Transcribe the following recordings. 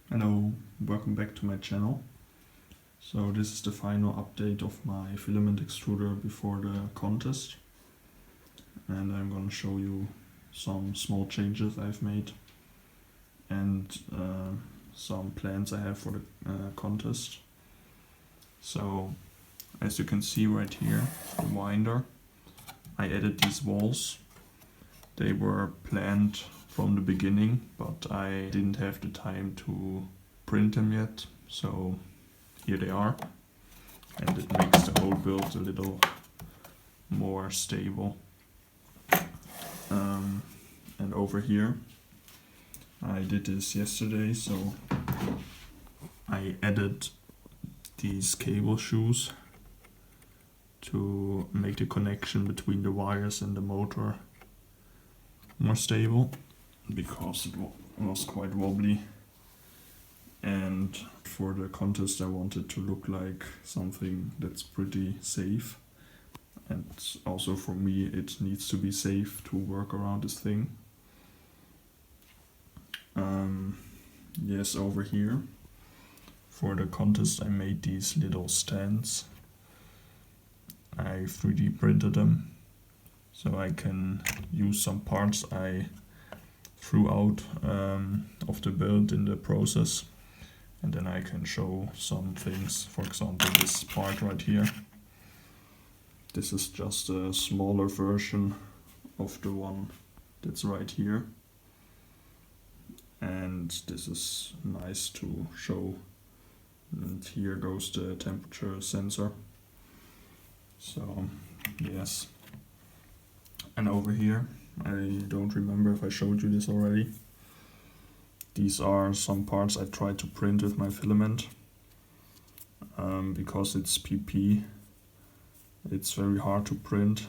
Hello, welcome back to my channel. So this is the final update of my filament extruder before the contest, and I'm gonna show you some small changes I've made and some plans I have for the contest. So as you can see right here, the winder, I added these walls. They were planned from the beginning, but I didn't have the time to print them yet, so here they are, and it makes the whole build a little more stable. And over here, I did this yesterday, so I added these cable shoes to make the connection between the wires and the motor more stable, because it was quite wobbly, and for the contest I wanted to look like something that's pretty safe, and also for me it needs to be safe to work around this thing. Yes, over here for the contest I made these little stands. I 3D printed them so I can use some parts I threw out of the build in the process, and then I can show some things. For example, this part right here. This is just a smaller version of the one that's right here, and this is nice to show. And here goes the temperature sensor. So yes, and over here, I don't remember if I showed you this already. These are some parts I tried to print with my filament. Because it's PP, it's very hard to print.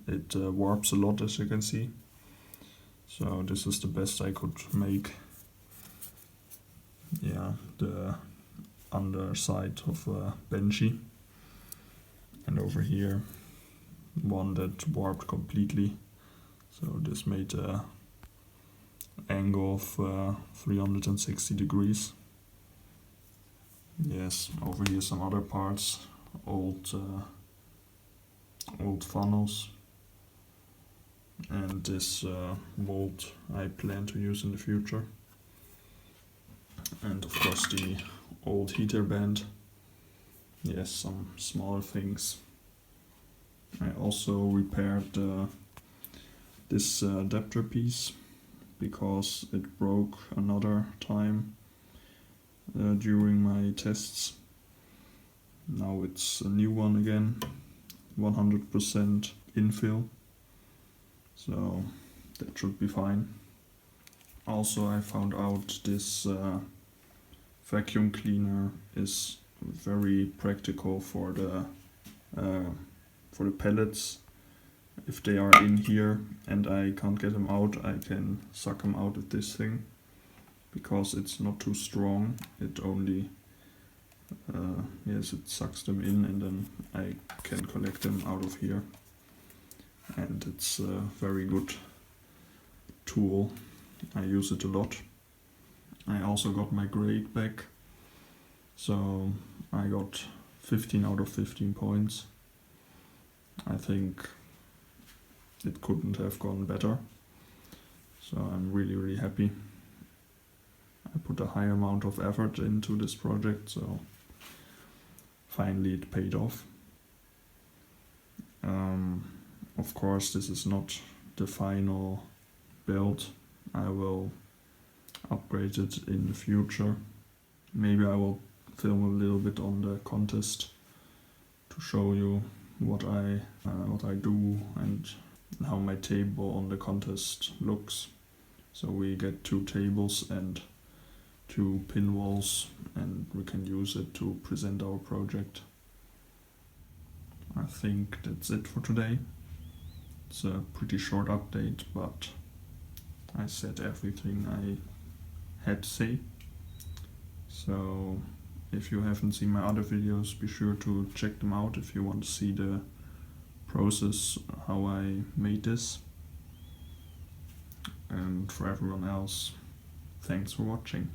It warps a lot, as you can see. So this is the best I could make. Yeah, the underside of a Benchy. And over here, one that warped completely. So this made an angle of 360 degrees. Yes, over here some other parts, old funnels, and this mold I plan to use in the future. And of course the old heater band. Yes, some small things. I also repaired this adapter piece because it broke another time during my tests. Now it's a new one again, 100% infill, so that should be fine. Also, I found out this vacuum cleaner is very practical for the pellets. If they are in here and I can't get them out, I can suck them out with this thing, because it's not too strong. It only yes, it sucks them in, and then I can collect them out of here, and it's a very good tool. I use it a lot. I also got my grade back, so I got 15 out of 15 points. I think it couldn't have gone better, so I'm really happy. I put a high amount of effort into this project, so finally it paid off. Of course, this is not the final build. I will upgrade it in the future. Maybe I will film a little bit on the contest to show you what I do and how my table on the contest looks. So we get 2 tables and 2 pin walls, and we can use it to present our project. I think that's it for today. It's a pretty short update, but I said everything I had to say. So if you haven't seen my other videos, be sure to check them out if you want to see the process, how I made this. And for everyone else, thanks for watching.